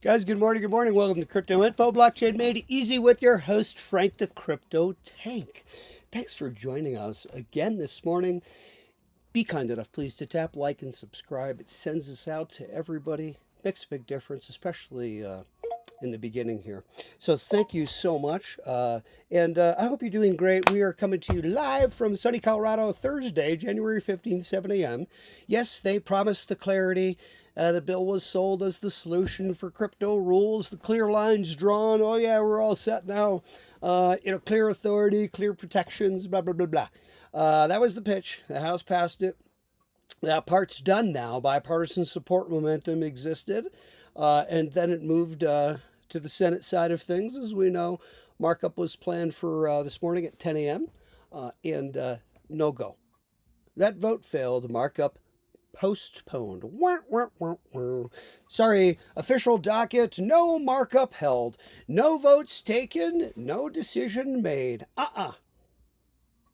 Guys, good morning. Good morning. Welcome to Crypto Info, Blockchain Made Easy with your host, Frank the Crypto Tank. Thanks for joining us again this morning. Be kind enough, please, to tap like and subscribe. It sends us out to everybody. Makes a big difference, especially in the beginning here. So thank you so much. And I hope you're doing great. We are coming to you live from sunny Colorado, Thursday, January 15th, 7 a.m. Yes, they promised the clarity. The bill was sold as the solution for crypto rules. The clear lines drawn. Oh, yeah, we're all set now. Clear authority, clear protections, blah, blah, blah, blah. That was the pitch. The House passed it. That part's done now. Bipartisan support momentum existed. And then it moved to the Senate side of things. As we know, markup was planned for this morning at 10 a.m. And no go. That vote failed. Markup postponed. Sorry, official docket, no markup held. No votes taken, no decision made.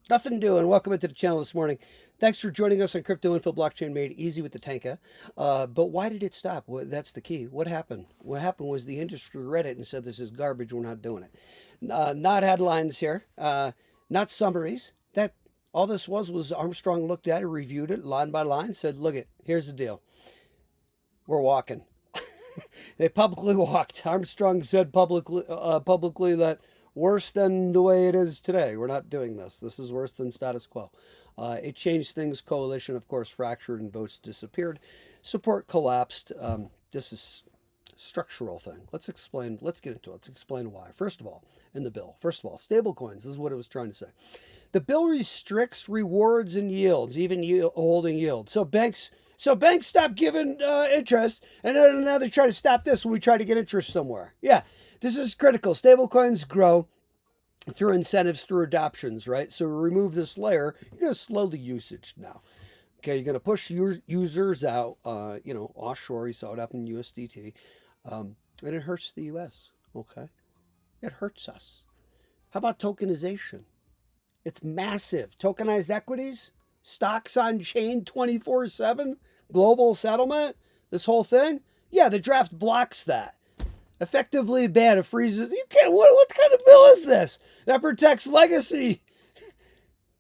Nothing doing. Welcome into the channel this morning. Thanks for joining us on Crypto Info Blockchain Made Easy with the Tanka. But why did it stop? Well, that's the key. What happened? What happened was the industry read it and said, this is garbage, we're not doing it. Not headlines here, not summaries. All this was Armstrong looked at it, reviewed it line by line, said, look it, here's the deal. We're walking. They publicly walked. Armstrong said publicly that worse than the way it is today. We're not doing this. This is worse than status quo. It changed things. Coalition, of course, fractured and votes disappeared. Support collapsed. This is structural thing. Let's get into it. Let's explain why. First of all, in the bill, stablecoins, this is what it was trying to say. The bill restricts rewards and yields, even holding yield. So banks stop giving interest, and now they're trying to stop this when we try to get interest somewhere. Yeah, this is critical. Stablecoins grow through incentives, through adoptions, right? So remove this layer, you're going to slow the usage now. Okay, you're going to push users out, offshore. You saw it up in USDT. And it hurts the U.S., okay? It hurts us. How about tokenization? It's massive. Tokenized equities, stocks on chain 24/7, global settlement, this whole thing. Yeah, the draft blocks that. Effectively banned. It freezes. You can't. What kind of bill is this? That protects legacy.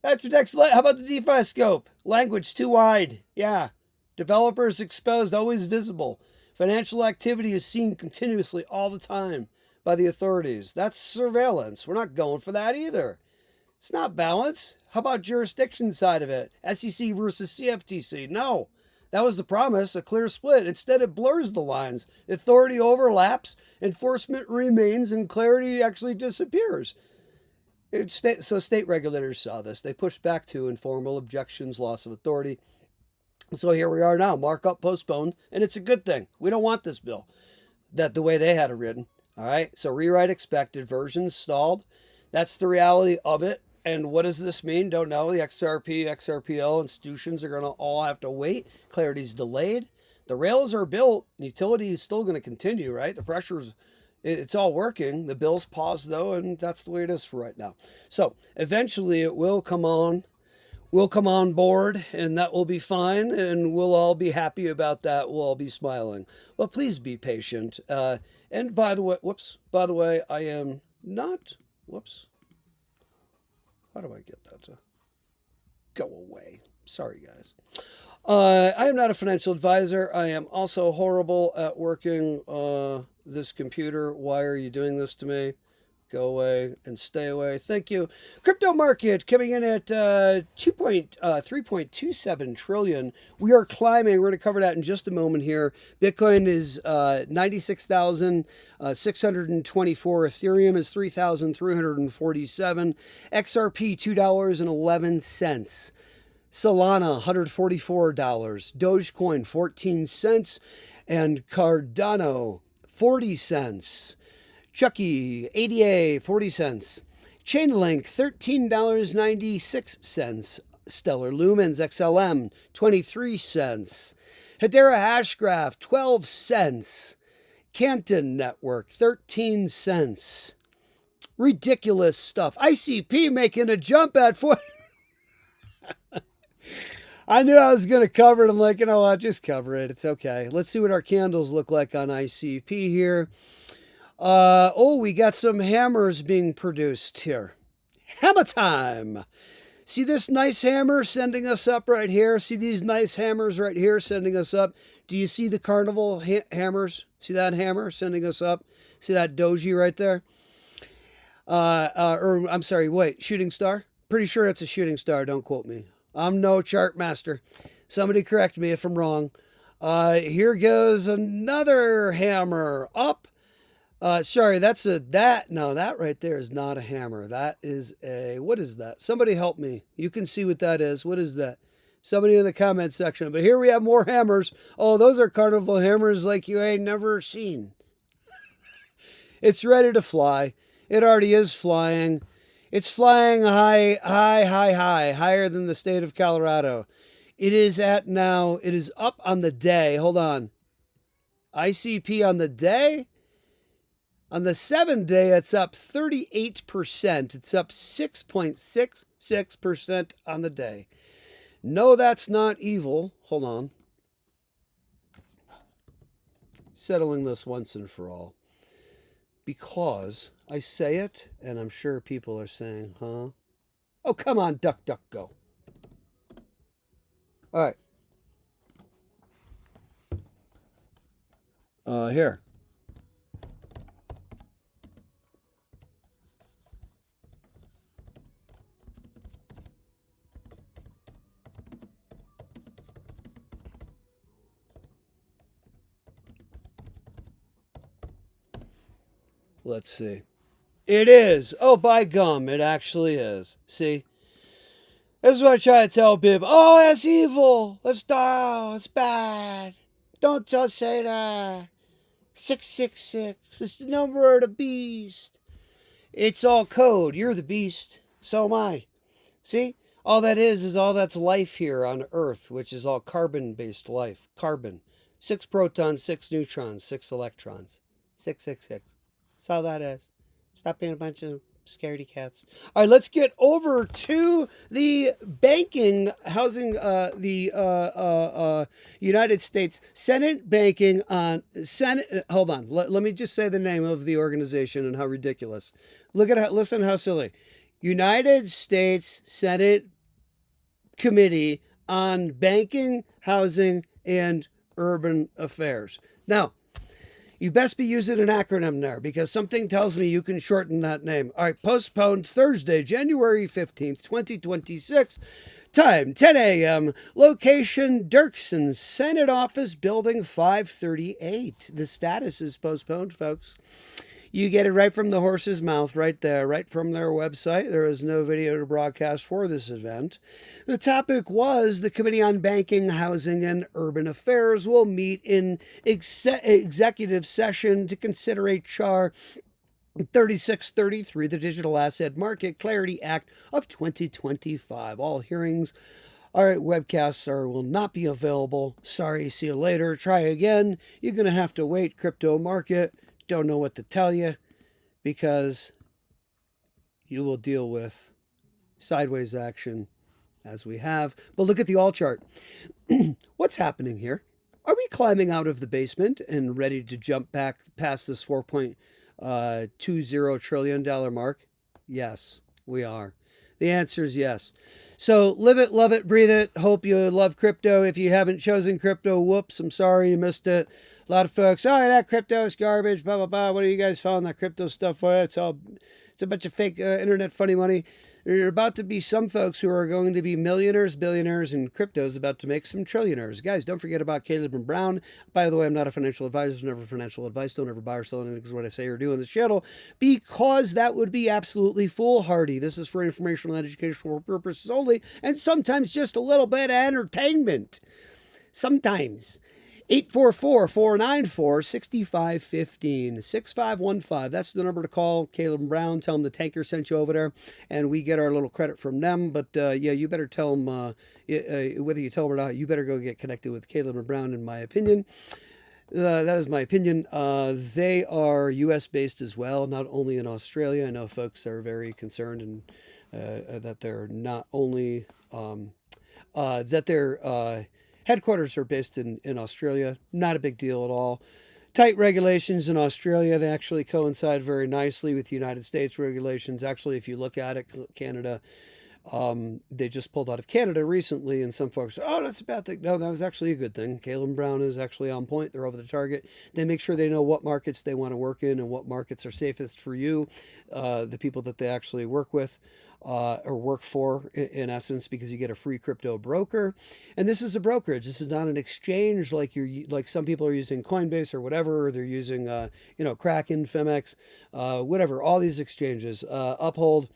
How about the DeFi scope? Language too wide. Yeah. Developers exposed, always visible. Financial activity is seen continuously all the time by the authorities. That's surveillance. We're not going for that either. It's not balance. How about jurisdiction side of it? SEC versus CFTC. No. That was the promise, a clear split. Instead, it blurs the lines. Authority overlaps, enforcement remains, and clarity actually disappears. So state regulators saw this. They pushed back to informal objections, loss of authority. So here we are now, markup postponed, and it's a good thing. We don't want this bill the way they had it written. All right, so rewrite expected, versions stalled. That's the reality of it. And what does this mean? Don't know. The XRP, XRPL institutions are going to all have to wait. Clarity's delayed. The rails are built. Utility is still going to continue, right? The pressure's, it's all working. The bill's paused, though, and that's the way it is for right now. So eventually it will come on. We'll come on board, and that will be fine, and we'll all be happy about that. We'll all be smiling. Well, please be patient. And by the way, I am not, how do I get that to go away? Sorry, guys. I am not a financial advisor. I am also horrible at working this computer. Why are you doing this to me? Go away and stay away. Thank you. Crypto market coming in at 3.27 trillion. We are climbing. We're going to cover that in just a moment here. Bitcoin is 96,624. Ethereum is 3,347. XRP $2.11. Solana $144. Dogecoin 14 cents. And Cardano 40 cents. Chucky, ADA, 40 cents. Chainlink, $13.96. Stellar Lumens, XLM, 23 cents. Hedera Hashgraph, 12 cents. Canton Network, 13 cents. Ridiculous stuff. ICP making a jump at 4. I knew I was going to cover it. I'm like, you know what? Just cover it. It's okay. Let's see what our candles look like on ICP here. Oh, we got some hammers being produced here. Hammer time. See this nice hammer sending us up right here? See these nice hammers right here sending us up? Do you see the carnival hammers? See that hammer sending us up? See that doji right there? Or I'm sorry, wait, shooting star? Pretty sure it's a shooting star. Don't quote me. I'm no chart master. Somebody correct me if I'm wrong. Here goes another hammer up. Sorry, that's that right there is not a hammer. That is what is that? Somebody help me. You can see what that is. What is that? Somebody in the comment section. But here we have more hammers. Oh, those are carnival hammers like you ain't never seen. It's ready to fly. It already is flying. It's flying higher than the state of Colorado. It is up on the day. Hold on. ICP on the day? On the 7-day, it's up 38%. It's up 6.66% on the day. No, that's not evil. Hold on. Settling this once and for all. Because I say it, and I'm sure people are saying, huh? Oh, come on, duck, duck, go. All right. Here. Let's see. It is. Oh, by gum, it actually is. See? This is what I try to tell people. Oh, that's evil. That's dark. It's bad. Don't say that. 666. It's the number of the beast. It's all code. You're the beast. So am I. See? All that is all that's life here on Earth, which is all carbon-based life. Carbon. 6 protons, 6 neutrons, 6 electrons. 666. That's all that is. Stop being a bunch of scaredy cats. All right, let's get over to the banking, housing, the United States Senate banking on Senate. Hold on, let me just say the name of the organization and how ridiculous. Listen how silly. United States Senate Committee on Banking, Housing, and Urban Affairs. Now, you best be using an acronym there because something tells me you can shorten that name. All right, postponed Thursday, January 15th, 2026. Time, 10 a.m. Location, Dirksen, Senate Office, Building 538. The status is postponed, folks. You get it right from the horse's mouth, right there, right from their website. There is no video to broadcast for this event. The topic was the Committee on Banking, Housing, and Urban Affairs will meet in executive session to consider H.R. 3633, the Digital Asset Market Clarity Act of 2025. All hearings, all right, webcasts will not be available. Sorry, see you later. Try again. You're going to have to wait. Crypto market. Don't know what to tell you because you will deal with sideways action as we have. But look at the all chart. What's happening here? Are we climbing out of the basement and ready to jump back past this $4.20 trillion mark? Yes, we are. The answer is yes. So live it, love it, breathe it. Hope you love crypto. If you haven't chosen crypto, whoops, I'm sorry you missed it. A lot of folks, oh, that crypto is garbage, blah, blah, blah. What are you guys following that crypto stuff for? It's a bunch of fake internet funny money. There are about to be some folks who are going to be millionaires, billionaires, and crypto is about to make some trillionaires. Guys, don't forget about Caleb and Brown. By the way, I'm not a financial advisor. Never financial advice. Don't ever buy or sell anything because what I say or do on this channel, because that would be absolutely foolhardy. This is for informational and educational purposes only, and sometimes just a little bit of entertainment. Sometimes. 844-494-6515, 6515. That's the number to call. Caleb Brown, tell them the tanker sent you over there, and we get our little credit from them. But yeah, you better tell them, whether you tell them or not, you better go get connected with Caleb and Brown, in my opinion. That is my opinion. They are U.S. based as well, not only in Australia. I know folks are very concerned and that they're not only that their headquarters are based in Australia. Not a big deal at all. Tight regulations in Australia, they actually coincide very nicely with the United States regulations. Actually, if you look at it, Canada, they just pulled out of Canada recently, and some folks, oh, that's a bad thing. No, that was actually a good thing. Kalen Brown is actually on point. They're over the target. They make sure they know what markets they want to work in and what markets are safest for you, the people that they actually work with. Or work for, in essence, because you get a free crypto broker, and this is a brokerage. This is not an exchange like some people are using Coinbase or whatever. Or they're using Kraken, Femex, whatever. All these exchanges, Uphold.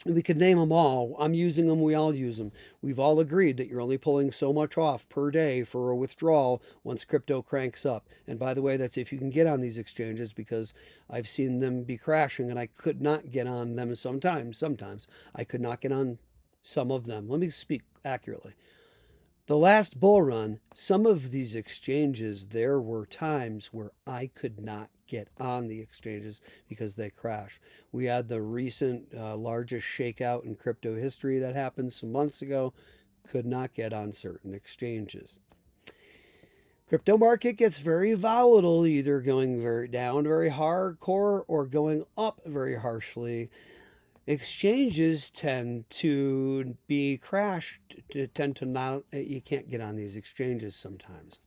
We could name them all. I'm using them. We all use them. We've all agreed that you're only pulling so much off per day for a withdrawal once crypto cranks up. And by the way, that's if you can get on these exchanges, because I've seen them be crashing and I could not get on them sometimes. Sometimes I could not get on some of them. Let me speak accurately. The last bull run, some of these exchanges, there were times where I could not get on the exchanges because they crash. We had the recent largest shakeout in crypto history that happened some months ago. Could not get on certain exchanges. Crypto market gets very volatile, either going very down very hardcore or going up very harshly. Exchanges tend to be crashed, tend to not, you can't get on these exchanges sometimes.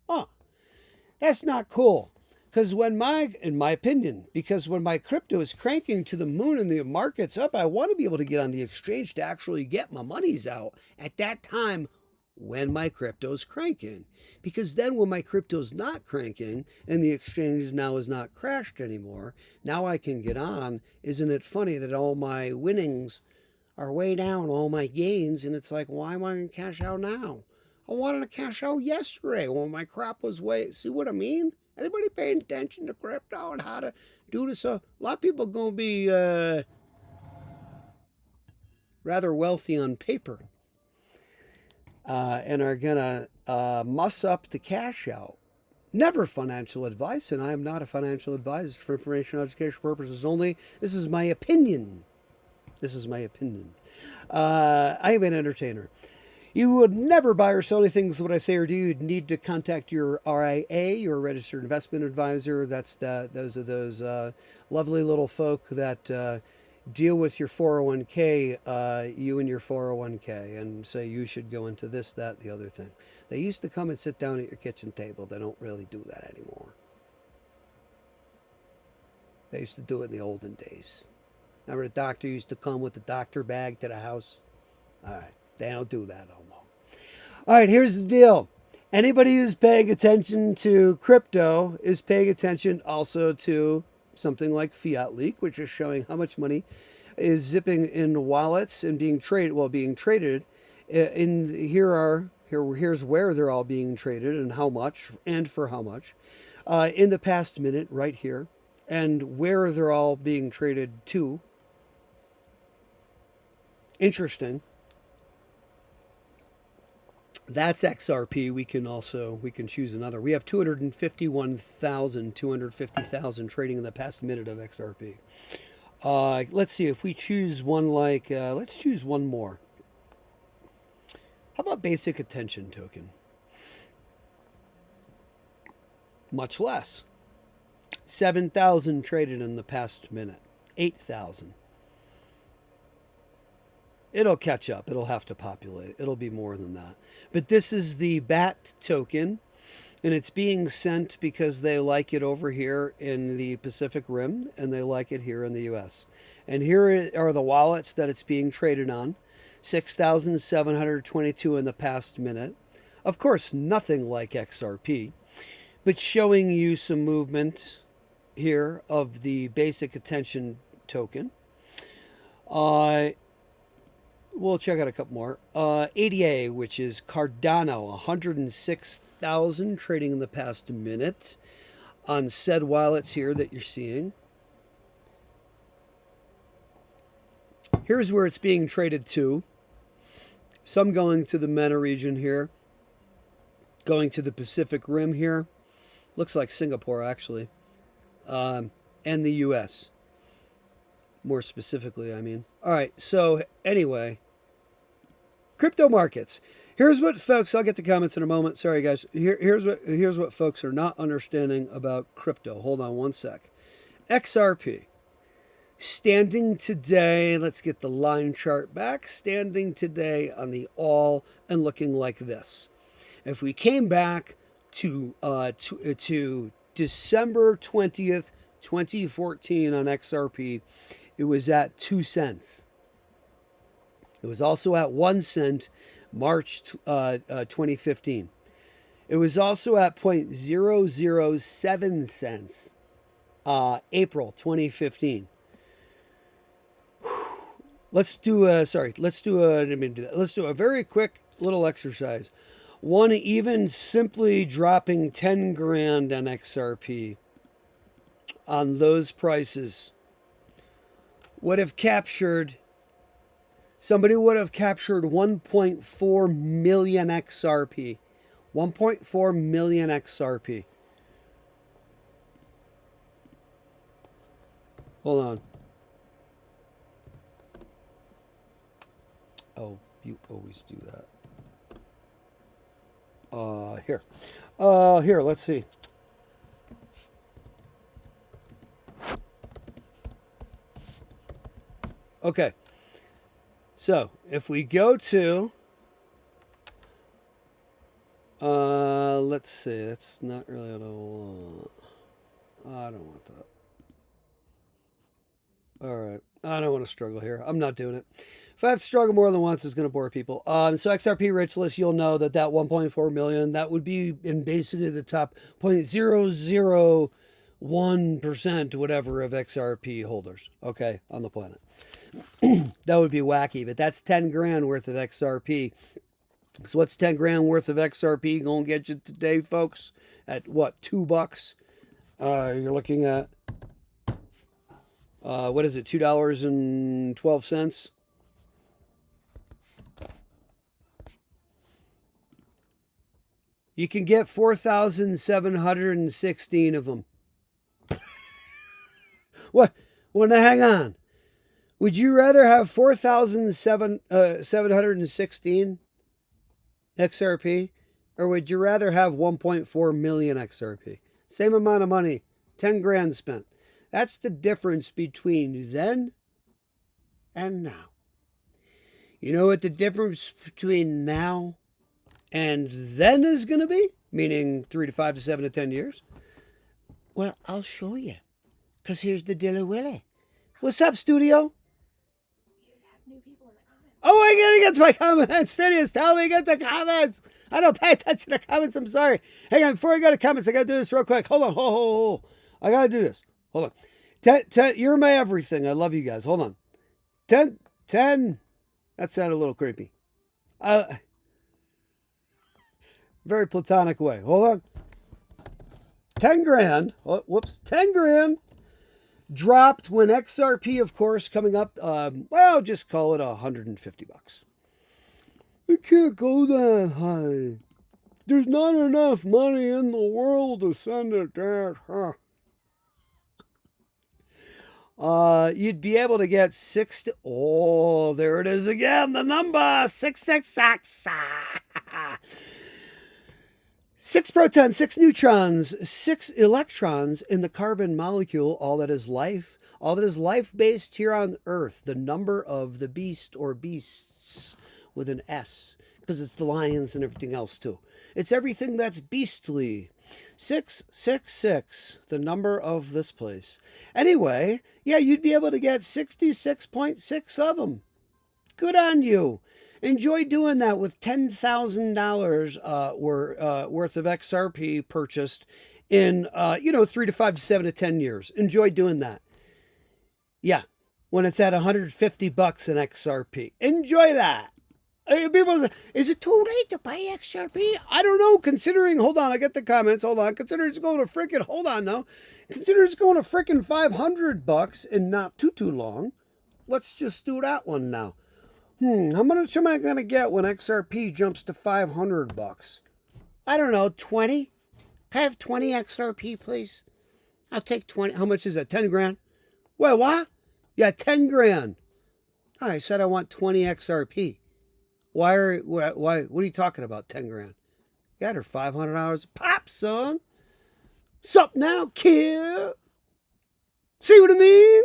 Oh, that's not cool. Because in my opinion, because when my crypto is cranking to the moon and the market's up, I want to be able to get on the exchange to actually get my monies out at that time when my crypto's cranking. Because then when my crypto's not cranking and the exchange now is not crashed anymore, now I can get on. Isn't it funny that all my winnings are way down, all my gains, and it's like, why am I going to cash out now? I wanted to cash out yesterday when my crop was way, see what I mean? Anybody paying attention to crypto and how to do this? A lot of people going to be rather wealthy on paper. And are going to muss up the cash out. Never financial advice, and I am not a financial advisor for information and education purposes only. This is my opinion. This is my opinion. I am an entertainer. You would never buy or sell anything, is what I say or do. You'd need to contact your RIA, your registered investment advisor. Those are those lovely little folk that deal with your 401k, you and your 401k, and say you should go into this, that, the other thing. They used to come and sit down at your kitchen table. They don't really do that anymore. They used to do it in the olden days. Remember the doctor used to come with the doctor bag to the house? All right, they don't do that no more. All right, here's the deal. Anybody who's paying attention to crypto is paying attention also to something like Fiat Leak, which is showing how much money is zipping in wallets and being traded. Well, being traded. Here's where they're all being traded and how much and for how much in the past minute right here, and where they're all being traded to. Interesting. That's XRP. We can choose another. We have 250,000 trading in the past minute of XRP. Let's see if we choose one like, let's choose one more. How about basic attention token? Much less. 7,000 traded in the past minute. 8,000. It'll catch up. It'll have to populate. It'll be more than that. But this is the BAT token, and it's being sent because they like it over here in the Pacific Rim, and they like it here in the U.S. And here are the wallets that it's being traded on. 6,722 in the past minute. Of course, nothing like XRP, but showing you some movement here of the basic attention token. We'll check out a couple more. ADA, which is Cardano, 106,000 trading in the past minute on said wallets here that you're seeing. Here's where it's being traded to. Some going to the MENA region here. Going to the Pacific Rim here. Looks like Singapore, actually. And the U.S. More specifically, I mean. All right, so anyway, Crypto markets. Here's what folks, I'll get to comments in a moment. Sorry guys. Here's what folks are not understanding about crypto. Hold on one sec. XRP. Standing today, let's get the line chart back. Standing today on the all and looking like this. If we came back to December 20th, 2014 on XRP, it was at 2 cents. It was also at 1 cent March 2015. It was also at 0.007 cents April 2015. Let's do a very quick little exercise. One, even simply dropping 10 grand on XRP on those prices would have captured, somebody would have captured 1.4 million XRP. 1.4 million XRP. Hold on. Oh, you always do that. Here, let's see. Okay. So, if we go to, let's see, that's not really what I want. I don't want that. All right. I don't want to struggle here. I'm not doing it. If I have to struggle more than once, it's going to bore people. So XRP rich list, you'll know that 1.4 million, that would be in basically the top 0.001%, whatever, of XRP holders, okay, on the planet. That would be wacky, but that's 10 grand worth of XRP. So what's 10 grand worth of XRP going to get you today, folks? At what, $2? You're looking at, what is it, $2.12? You can get 4,716 of them. What? Well, now hang on. Would you rather have 4,716 XRP, or would you rather have 1.4 million XRP? Same amount of money, 10 grand spent. That's the difference between then and now. You know what the difference between now and then is going to be? Meaning 3 to 5 to 7 to 10 years? Well, I'll show you. Because here's the Dilly Willy. What's up, studio? Oh, I gotta get to my comments. Studios, tell me to get the comments. I don't pay attention to comments. I'm sorry. Hang on, before I go to comments, I gotta do this real quick. Hold on. Hold. I gotta do this. Hold on. 10, you're my everything. I love you guys. Hold on. 10. That sounded a little creepy. Very platonic way. Hold on. 10 grand. Oh, whoops. 10 grand. Dropped when XRP, of course, coming up, well, just call it $150. It can't go that high. There's not enough money in the world to send it that high. You'd be able to get oh, there it is again, the number, 666. 6 protons, 6 neutrons, 6 electrons in the carbon molecule, all that is life based here on Earth, the number of the beast or beasts with an S, because it's the lions and everything else too. It's everything that's beastly. 666, the number of this place. Anyway, yeah, you'd be able to get 66.6 of them. Good on you. Enjoy doing that with $10,000 worth of XRP purchased in, 3 to 5 to 7 to 10 years. Enjoy doing that. Yeah, when it's at $150 in XRP. Enjoy that. People say, is it too late to buy XRP? I don't know, considering, hold on, I get the comments, hold on. Consider it's going to freaking, hold on now. Consider it's going to freaking $500 and not too long. Let's just do that one now. How much am I going to get when XRP jumps to $500? I don't know, 20? Can I have 20 XRP, please? I'll take 20. How much is that? 10 grand? Wait, what? Yeah, 10 grand. I said I want 20 XRP. Why? What are you talking about? 10 grand. Got her $500 a pop, son. Sup now, kid? See what I mean?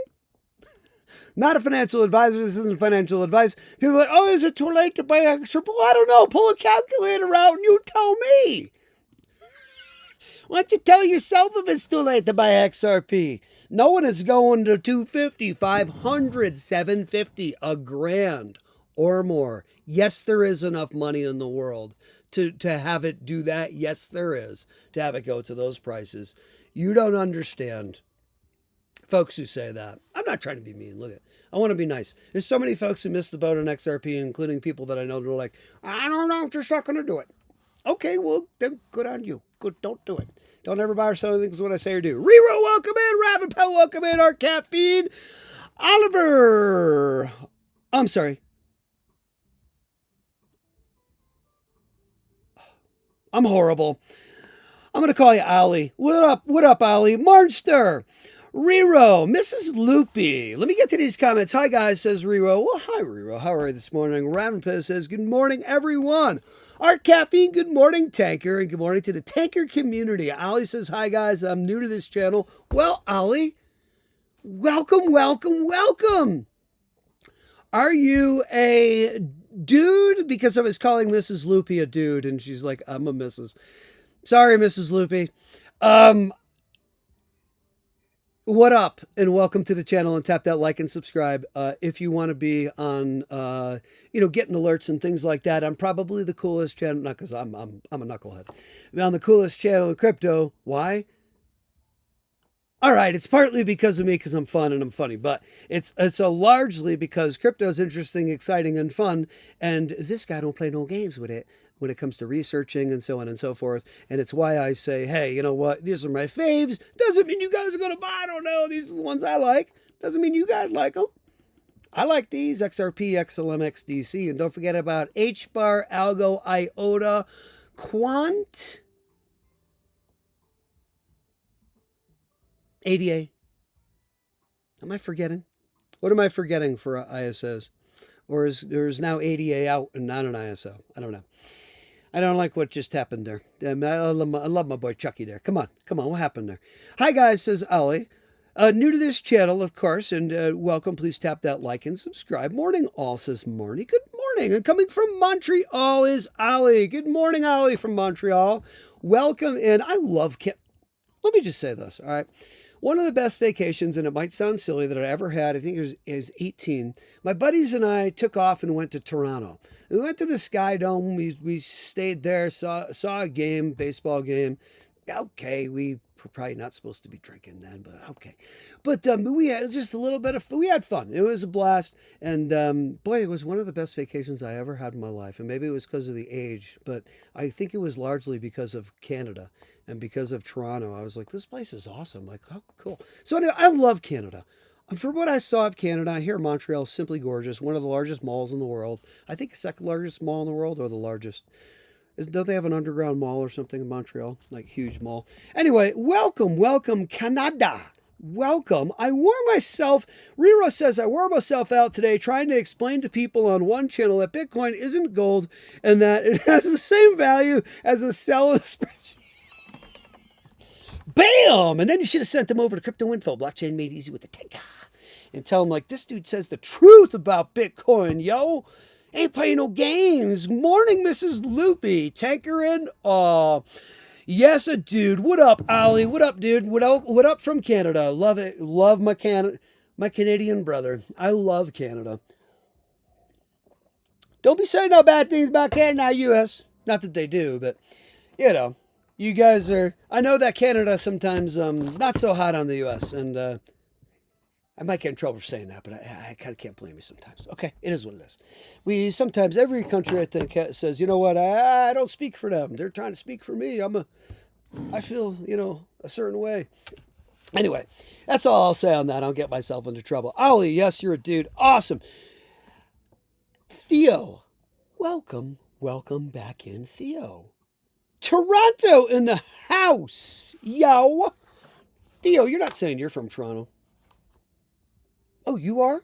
Not a financial advisor. This isn't financial advice. People are like, oh, is it too late to buy extra? Well, I don't know. Pull a calculator out and you tell me. Why don't you tell yourself if it's too late to buy XRP? No one is going to 250, 500, 750, a grand or more. Yes, there is enough money in the world to have it do that. Yes, there is, to have it go to those prices. You don't understand folks who say that. I'm not trying to be mean. Look at it. I want to be nice. There's so many folks who missed the boat on XRP, including people that I know that are like, I don't know, I'm just not going to do it. Okay, well, then good on you. Good, don't do it. Don't ever buy or sell anything is what I say or do. Rero, welcome in. Ravenpo, welcome in. Our caffeine. Oliver. I'm sorry. I'm horrible. I'm going to call you Ollie. What up, Ollie? Marnster. Rero, Mrs. Loopy. Let me get to these comments. Hi, guys, says Rero. Well, hi, Rero. How are you this morning? Ravenpo says, good morning, everyone. Art Caffeine, good morning, Tanker, and good morning to the Tanker community. Ollie says, hi, guys. I'm new to this channel. Well, Ollie, welcome, welcome, welcome. Are you a dude? Because I was calling Mrs. Loopy a dude, and she's like, I'm a Mrs. Sorry, Mrs. Loopy. What up, and welcome to the channel, and tap that like and subscribe if you want to be on getting alerts and things like that. I'm probably the coolest channel, not because I'm a knucklehead. I'm the coolest channel in crypto. Why? All right, it's partly because of me, because I'm fun and I'm funny, but it's a largely because crypto is interesting, exciting, and fun, and this guy don't play no games with it when it comes to researching and so on and so forth. And it's why I say, hey, you know what? These are my faves. Doesn't mean you guys are going to buy. I don't know. These are the ones I like. Doesn't mean you guys like them. I like these, XRP, XLM, XDC. And don't forget about HBAR, Algo, IOTA, Quant, ADA. Am I forgetting? What am I forgetting for ISOs? Or is now ADA out and not an ISO? I don't know. I don't like what just happened there. I love my boy Chucky there. Come on. What happened there? Hi, guys, says Ollie. New to this channel, of course, and welcome. Please tap that like and subscribe. Morning, all, says Marnie. Good morning. And coming from Montreal is Ollie. Good morning, Ollie from Montreal. Welcome in. I love Kip. Let me just say this, all right? One of the best vacations, and it might sound silly, that I ever had, I think it was 18. My buddies and I took off and went to Toronto. We went to the Sky Dome. We stayed there, saw a game, baseball game. Okay, we were probably not supposed to be drinking then, but okay. But we had just a little bit of, we had fun. It was a blast. And boy, it was one of the best vacations I ever had in my life. And maybe it was because of the age, but I think it was largely because of Canada and because of Toronto. I was like, this place is awesome. Like, oh, cool. So anyway, I love Canada. From what I saw of Canada, I hear Montreal is simply gorgeous. One of the largest malls in the world. I think the second largest mall in the world, or the largest. Don't they have an underground mall or something in Montreal? Like, huge mall. Anyway, welcome, Canada. Welcome. I wore myself, Rero says, I wore myself out today trying to explain to people on one channel that Bitcoin isn't gold and that it has the same value as a sell spreadsheet. Bam! And then you should have sent them over to Crypto Info, Blockchain Made Easy with the Tinker, and tell them, like, this dude says the truth about Bitcoin, yo. Ain't playing no games. Morning, Mrs. Loopy. Tankerin. Yes, a dude. What up, Ollie? What up, dude? What up from Canada? Love it. Love my Canadian brother. I love Canada. Don't be saying no bad things about Canada, U.S. Not that they do, but, you know, you guys are, I know that Canada sometimes not so hot on the U.S., and I might get in trouble for saying that, but I kind of can't blame you sometimes. Okay, it is what it is. Sometimes every country, I think, says, you know what, I don't speak for them. They're trying to speak for me. I feel, a certain way. Anyway, that's all I'll say on that. I'll get myself into trouble. Ollie, yes, you're a dude. Awesome. Theo, welcome back in, Theo. Toronto in the house, yo. Theo, you're not saying you're from Toronto. Oh, you are?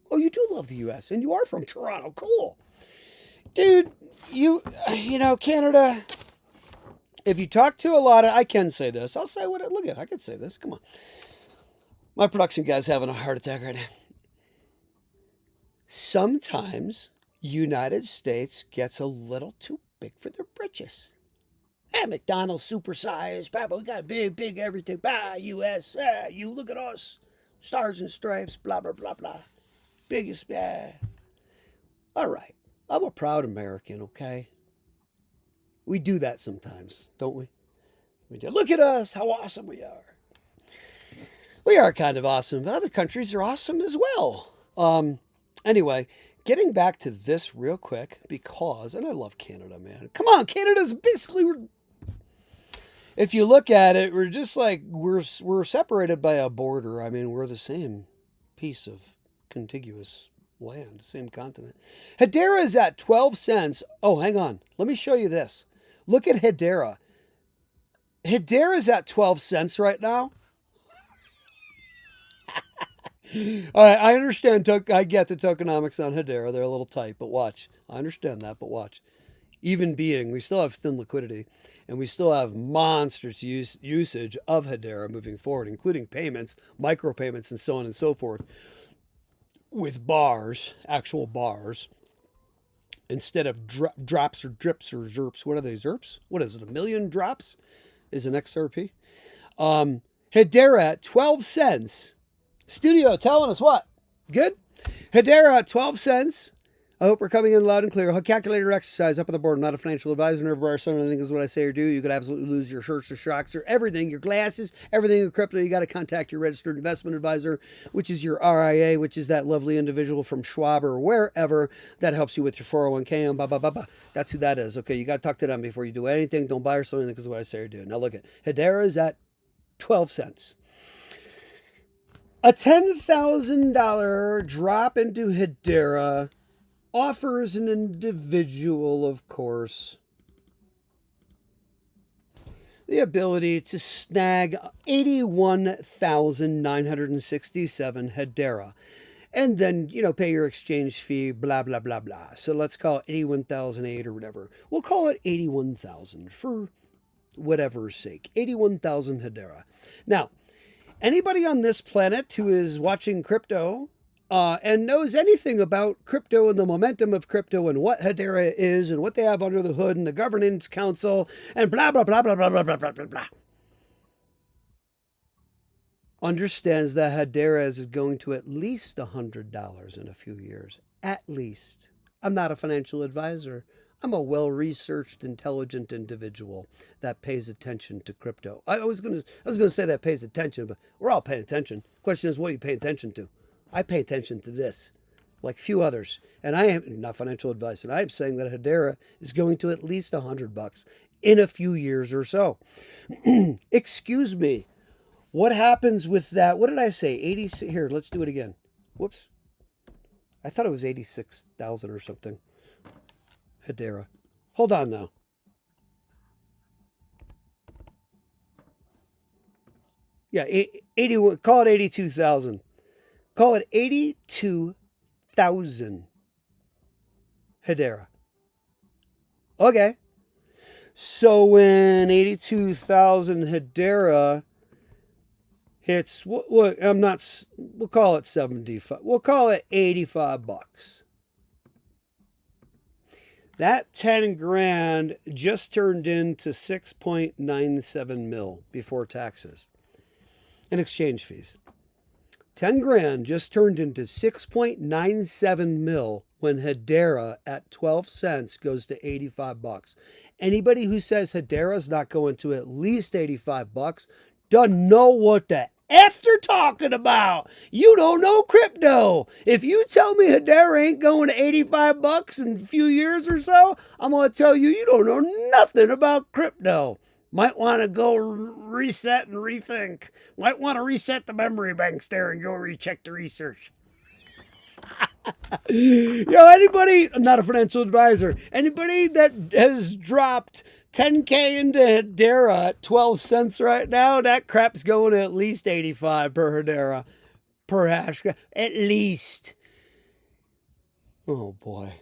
Oh, you do love the U.S., and you are from Toronto. Cool. Dude, you know, Canada, if you talk to a lot of, I can say this. I'll say what, look at, I can say this. Come on. My production guy's having a heart attack right now. Sometimes United States gets a little too big for their britches. Hey, McDonald's supersized. Papa, we got big everything. Bah, U.S. You look at us. Stars and stripes, blah, blah, blah, blah. Biggest, All right. I'm a proud American, okay? We do that sometimes, don't we? We do. Look at us, how awesome we are. We are kind of awesome, but other countries are awesome as well. Anyway, getting back to this real quick because, and I love Canada, man. Come on, Canada's basically, if you look at it, we're just like, we're separated by a border. I mean, we're the same piece of contiguous land, same continent. Hedera is at 12 cents. Oh, hang on. Let me show you this. Look at Hedera. Hedera is at 12 cents right now. All right, I understand. I get the tokenomics on Hedera. They're a little tight, but watch. I understand that, but watch. Even being, we still have thin liquidity, and we still have monstrous usage of Hedera moving forward, including payments, micropayments, and so on and so forth, with bars, actual bars, instead of drops or drips or zerps. What are they, zerps? What is it, 1,000,000 drops is an XRP? Hedera at 12 cents. Studio telling us what? Good? Hedera at 12 cents. I hope we're coming in loud and clear. Calculator exercise up on the board. I'm not a financial advisor. Never borrow something. Anything is what I say or do. You could absolutely lose your shirts or shocks or everything, your glasses, everything in crypto. You got to contact your registered investment advisor, which is your RIA, which is that lovely individual from Schwab or wherever that helps you with your 401k and blah, blah, blah, blah. That's who that is. Okay, you got to talk to them before you do anything. Don't buy or sell anything because of what I say or do. Now look at Hedera is at 12 cents. A $10,000 drop into Hedera offers an individual, of course, the ability to snag 81,967 Hedera. And then, pay your exchange fee, blah, blah, blah, blah. So let's call it 81,008 or whatever. We'll call it 81,000 for whatever's sake. 81,000 Hedera. Now, anybody on this planet who is watching crypto and knows anything about crypto and the momentum of crypto and what Hedera is and what they have under the hood and the governance council and blah, blah, blah, blah, blah, blah, blah, blah, blah, blah, understands that Hedera is going to at least $100 in a few years. At least. I'm not a financial advisor. I'm a well-researched, intelligent individual that pays attention to crypto. I was gonna say that pays attention, but we're all paying attention. Question is, what are you paying attention to? I pay attention to this, like few others. And I am not financial advice, and I am saying that Hedera is going to at least $100 in a few years or so. Excuse me. What happens with that? What did I say? 80. Here, let's do it again. Whoops. I thought it was 86,000 or something. Hedera. Hold on now. Yeah, 81. Call it 82,000. Call it 82,000 Hedera. Okay. So when 82,000 Hedera hits, what? I'm not. We'll call it 75. We'll call it $85. That 10 grand just turned into 6.97 mil before taxes and exchange fees. 10 grand just turned into 6.97 mil when Hedera at 12 cents goes to $85. Anybody who says Hedera's not going to at least $85 doesn't know what the F they're talking about. You don't know crypto. If you tell me Hedera ain't going to $85 in a few years or so, I'm going to tell you you don't know nothing about crypto. Might want to go reset and rethink. Might want to reset the memory banks there and go recheck the research. Anybody, I'm not a financial advisor, anybody that has dropped 10K into Hedera at 12 cents right now, that crap's going to at least 85 per Hedera, per hash. At least. Oh boy.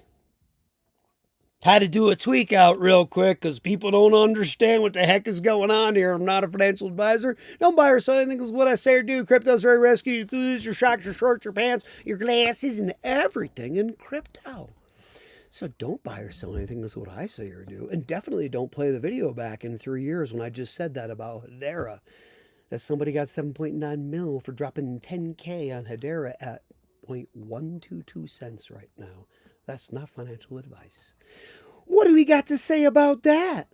Had to do a tweak out real quick because people don't understand what the heck is going on here. I'm not a financial advisor. Don't buy or sell anything is what I say or do. Crypto's very risky. You can lose your socks, your shorts, your pants, your glasses, and everything in crypto. So don't buy or sell anything is what I say or do. And definitely don't play the video back in 3 years when I just said that about Hedera. That somebody got 7.9 mil for dropping 10K on Hedera at 0.122 cents right now. That's not financial advice. What do we got to say about that?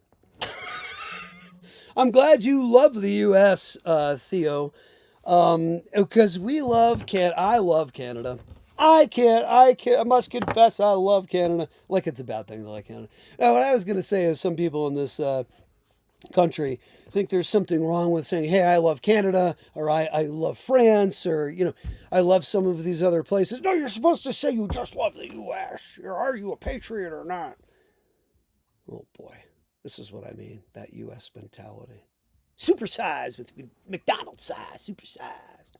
I'm glad you love the U.S., Theo, because we love I love Canada. I must confess, I love Canada. Like it's a bad thing to like Canada. Now, what I was going to say is some people in this country think there's something wrong with saying, hey, I love Canada, or I love France, or, I love some of these other places. No, you're supposed to say you just love the U.S. Are you a patriot or not? Oh, boy. This is what I mean, that U.S. mentality. Supersized with McDonald's size, supersized.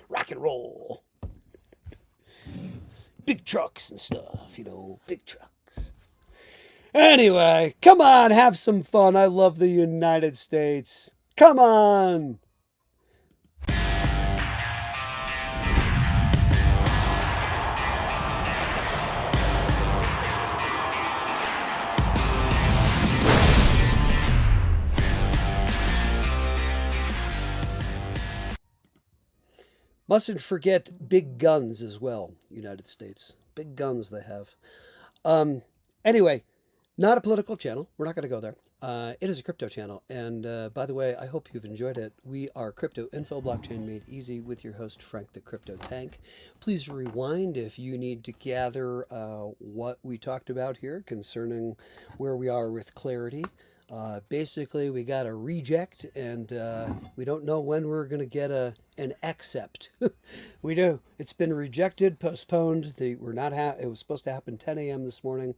Rock and roll. Big trucks and stuff, big trucks. Anyway, come on, have some fun. I love the United States. Come on. Mustn't forget big guns as well, United States. Big guns they have. Anyway, not a political channel. We're not going to go there. It is a crypto channel. And by the way, I hope you've enjoyed it. We are Crypto Info Blockchain Made Easy with your host, Frank the Crypto Tank. Please rewind if you need to gather what we talked about here concerning where we are with CLAITY. Basically, we got a reject, and we don't know when we're going to get an accept. We do. It's been rejected, postponed. It was supposed to happen 10 a.m. this morning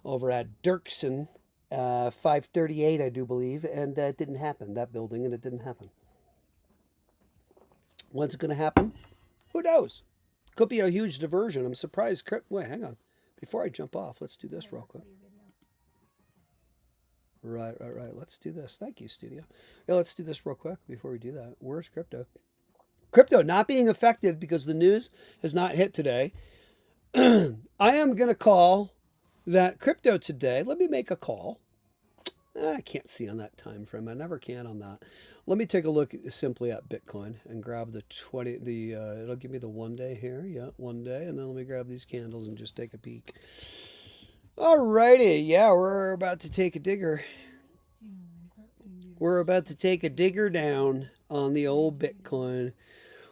over at Dirksen, 538, I do believe, and it didn't happen. That building, and it didn't happen. When's it going to happen? Who knows? Could be a huge diversion. I'm surprised. Wait, hang on. Before I jump off, let's do this real quick. Right. Let's do this. Thank you, studio. Yeah, let's do this real quick before we do that. Where's crypto? Crypto not being affected because the news has not hit today. I am going to call that crypto today. Let me make a call. I can't see on that time frame. I never can on that. Let me take a look simply at Bitcoin and grab the 20. It'll give me the 1 day here. Yeah, 1 day. And then let me grab these candles and just take a peek. Alrighty, yeah, we're about to take a digger. We're about to take a digger down on the old Bitcoin.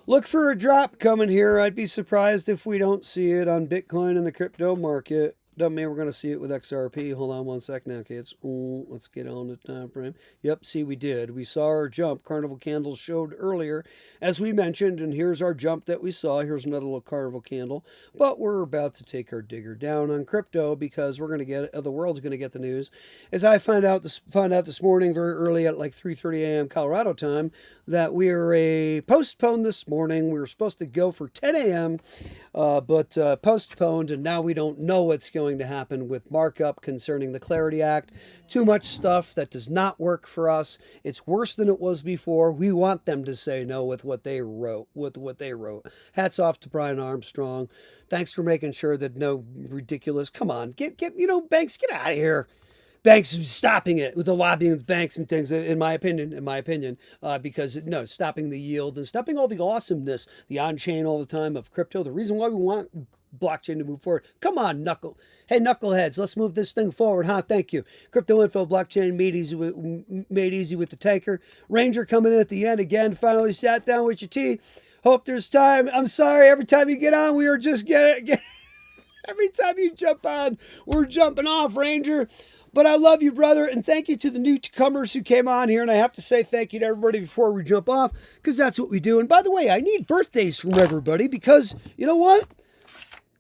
Look for a drop coming here. I'd be surprised if we don't see it on Bitcoin in the crypto market. Doesn't mean we're going to see it with XRP. Hold on one sec now, kids. Let's get on the time frame. Yep, see, we did. We saw our jump. Carnival candles showed earlier, as we mentioned, and here's our jump that we saw. Here's another little carnival candle. But we're about to take our digger down on crypto because we're going to get the world's going to get the news. As I found out this morning very early at like 3:30 a.m. Colorado time that we are postponed this morning. We were supposed to go for 10 a.m., but postponed, and now we don't know what's going to happen with markup concerning the CLAITY Act. Too much stuff that does not work for us. It's worse than it was before. We want them to say no with what they wrote. Hats off to Brian Armstrong. Thanks for making sure that no ridiculous. Come on, get banks, get out of here. Banks stopping it with the lobbying with banks and things, in my opinion, because stopping the yield and stopping all the awesomeness, the on-chain all the time of crypto. The reason why we want blockchain to move forward. Come on, knuckleheads, let's move this thing forward, huh? Thank you. Crypto Info Blockchain made easy with the tanker. Ranger coming in at the end again. Finally sat down with your tea. Hope there's time. I'm sorry, every time you get on, we are just getting. Every time you jump on, we're jumping off, Ranger. But I love you, brother, and thank you to the newcomers who came on here. And I have to say thank you to everybody before we jump off, because that's what we do. And by the way, I need birthdays from everybody because, you know what?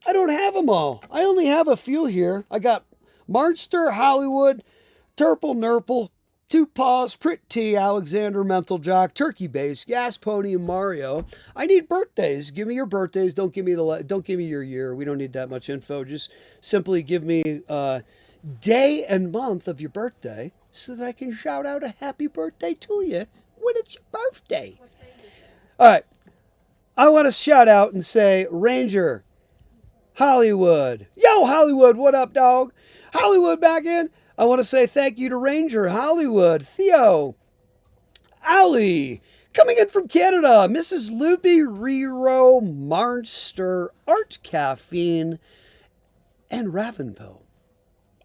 I don't have them all. I only have a few here. I got Marchster, Hollywood, Turple Nurple, Two Paws, Pretty, Alexander, Mental Jock, Turkey Base, Gas Pony, and Mario. I need birthdays. Give me your birthdays. Don't give me your year. We don't need that much info. Just simply give me day and month of your birthday so that I can shout out a happy birthday to you when it's your birthday. All right. I want to shout out and say, Ranger, Hollywood. Yo, Hollywood, what up, dog? Hollywood back in. I want to say thank you to Ranger, Hollywood, Theo, Ali, coming in from Canada, Mrs. Loopy, Rero, Marnster, Art Caffeine, and Ravenpo.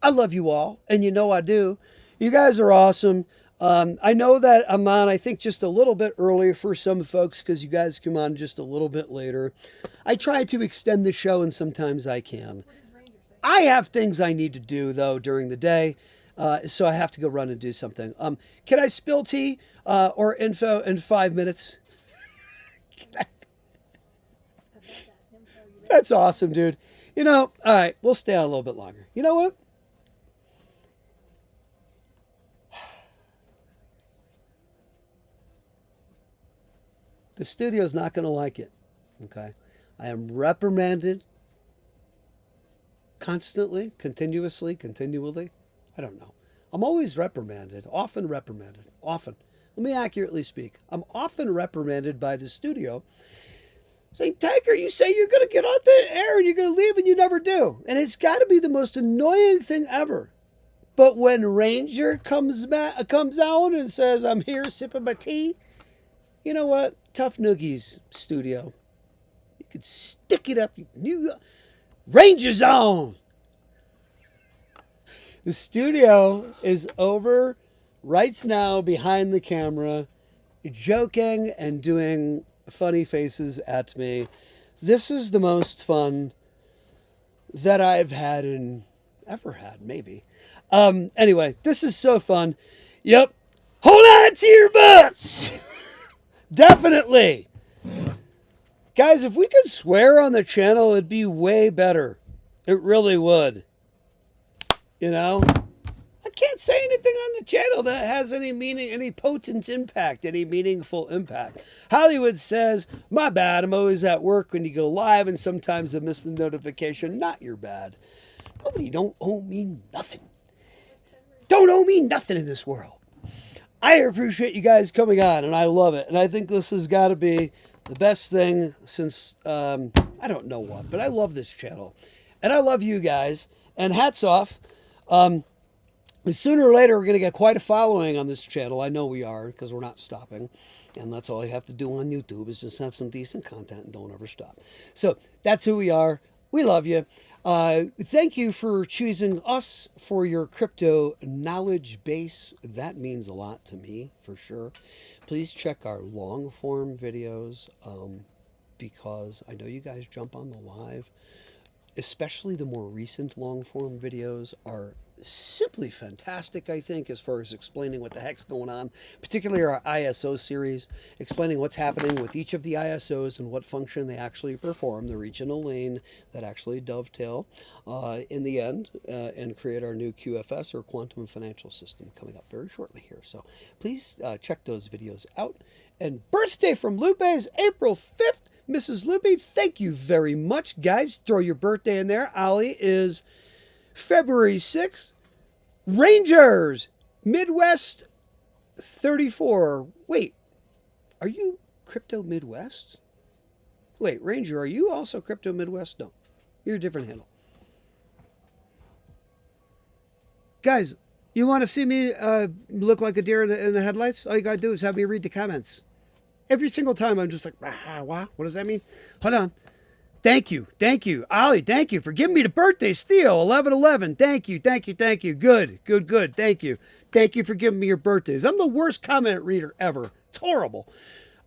I love you all, and you know I do. You guys are awesome. I know that I'm on, I think, just a little bit earlier for some folks because you guys come on just a little bit later. I try to extend the show, and sometimes I can. I have things I need to do, though, during the day, so I have to go run and do something. Can I spill tea or info in 5 minutes? That's awesome, dude. You know, all right, we'll stay on a little bit longer. You know what? The studio's not going to like it, okay? I am reprimanded constantly, continuously, continually. I don't know. I'm always reprimanded, often reprimanded, often. Let me accurately speak. I'm often reprimanded by the studio saying, Tanker, you say you're going to get out the air and you're going to leave and you never do. And it's got to be the most annoying thing ever. But when Ranger comes out and says, I'm here sipping my tea, you know what? Tough noogies, studio. You could stick it up. Ranger's on. The studio is over right now behind the camera, joking and doing funny faces at me. This is the most fun that I've ever had, maybe. Anyway, this is so fun. Yep. Hold on to your butts. Definitely. Guys, if we could swear on the channel, it'd be way better. It really would. You know? I can't say anything on the channel that has any meaning, any potent impact, any meaningful impact. Hollywood says, my bad, I'm always at work when you go live and sometimes I miss the notification. Not your bad. Nobody don't owe me nothing. Don't owe me nothing in this world. I appreciate you guys coming on, and I love it. And I think this has got to be the best thing since, I don't know what, but I love this channel. And I love you guys. And hats off. Sooner or later, we're going to get quite a following on this channel. I know we are, because we're not stopping. And that's all you have to do on YouTube is just have some decent content and don't ever stop. So that's who we are. We love you. Thank you for choosing us for your crypto knowledge base. That means a lot to me, for sure. Please check our long form videos because I know you guys jump on the live. Especially the more recent long form videos are simply fantastic, I think, as far as explaining what the heck's going on, particularly our ISO series, explaining what's happening with each of the ISOs and what function they actually perform, the regional lane that actually dovetail in the end and create our new QFS or quantum financial system coming up very shortly here. So please check those videos out. And birthday from Lupe is April 5th. Mrs. Loopy, thank you very much. Guys, throw your birthday in there. Ali is February 6th. Rangers, Midwest 34. Wait, are you Crypto Midwest? Wait, Ranger, are you also Crypto Midwest? No, you're a different handle. Guys, you want to see me look like a deer in the headlights? All you got to do is have me read the comments. Every single time I'm just like, what does that mean? Hold on. Thank you. Thank you. Ali, thank you for giving me the birthday steal. 1111. Thank you. Thank you. Thank you. Good. Good. Good. Thank you. Thank you for giving me your birthdays. I'm the worst comment reader ever. It's horrible.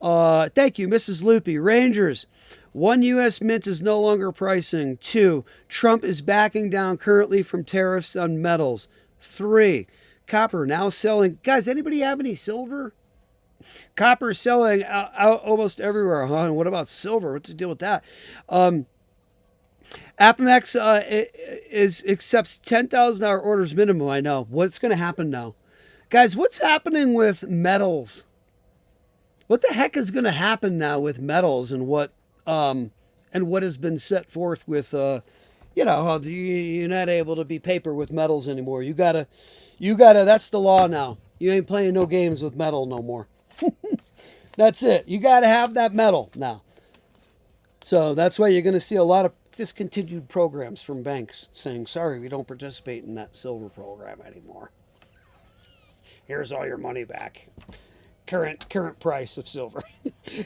Thank you, Mrs. Loopy. Rangers. 1, U.S. Mint is no longer pricing. 2, Trump is backing down currently from tariffs on metals. 3, copper now selling. Guys, anybody have any silver? Copper selling out almost everywhere, huh? And what about silver? What's the deal with that? Appomattox accepts $10,000 orders minimum. I know. What's going to happen now? Guys, what's happening with metals? What the heck is going to happen now with metals and what has been set forth with how you're not able to be paper with metals anymore. You gotta that's the law now. You ain't playing no games with metal no more. That's it. You gotta have that metal now. So that's why you're gonna see a lot of discontinued programs from banks saying, sorry, we don't participate in that silver program anymore. Here's all your money back. Current price of silver.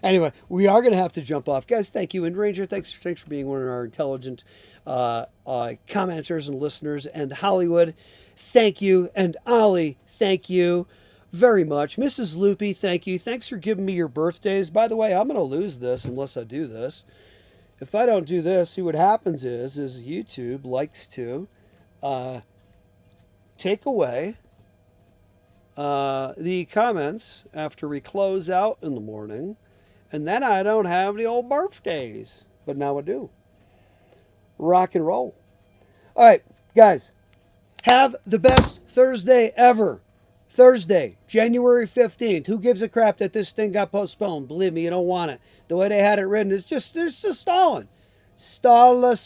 Anyway, we are going to have to jump off. Guys, thank you. And Ranger, thanks for being one of our intelligent commenters and listeners. And Hollywood, thank you. And Ollie, thank you very much. Mrs. Loopy, thank you. Thanks for giving me your birthdays. By the way, I'm going to lose this unless I do this. If I don't do this, see what happens is YouTube likes to take away the comments after we close out in the morning, and then I don't have the old birthdays, but now I do. Rock and roll. All right, guys, have the best Thursday ever. Thursday, January 15th. Who gives a crap that this thing got postponed? Believe me, you don't want it. The way they had it written, it's just stalling. Stalla.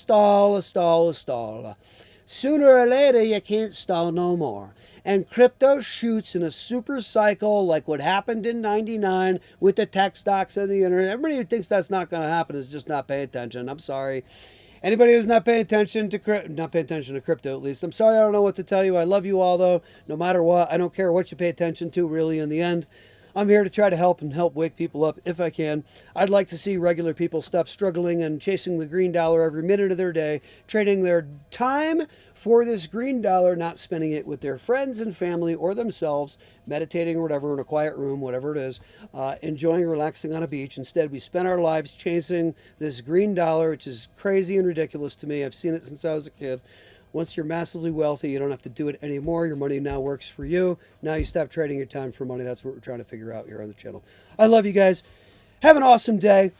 Sooner or later, you can't stall no more. And crypto shoots in a super cycle like what happened in 99 with the tech stocks and the internet. Everybody who thinks that's not going to happen is just not paying attention. I'm sorry. Anybody who's not paying attention to crypto at least, I'm sorry, I don't know what to tell you. I love you all, though. No matter what, I don't care what you pay attention to, really, in the end. I'm here to try to help wake people up if I can. I'd like to see regular people stop struggling and chasing the green dollar every minute of their day, trading their time for this green dollar, not spending it with their friends and family or themselves, meditating or whatever in a quiet room, whatever it is, enjoying, relaxing on a beach. Instead, we spend our lives chasing this green dollar, which is crazy and ridiculous to me. I've seen it since I was a kid. Once you're massively wealthy, you don't have to do it anymore. Your money now works for you. Now you stop trading your time for money. That's what we're trying to figure out here on the channel. I love you guys. Have an awesome day.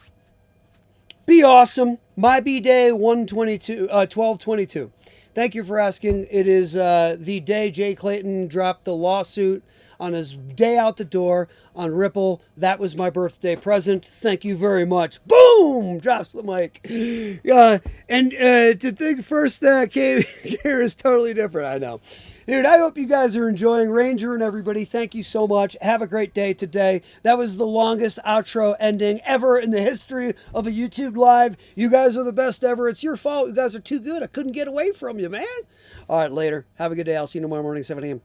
Be awesome. My B-Day 12/22. Thank you for asking. It is the day Jay Clayton dropped the lawsuit on his day out the door on Ripple. That was my birthday present. Thank you very much. Boom! Drops the mic. And to think first came here is totally different, I know. Dude, I hope you guys are enjoying. Ranger and everybody, thank you so much. Have a great day today. That was the longest outro ending ever in the history of a YouTube Live. You guys are the best ever. It's your fault. You guys are too good. I couldn't get away from you, man. All right, later. Have a good day. I'll see you tomorrow morning, 7 a.m.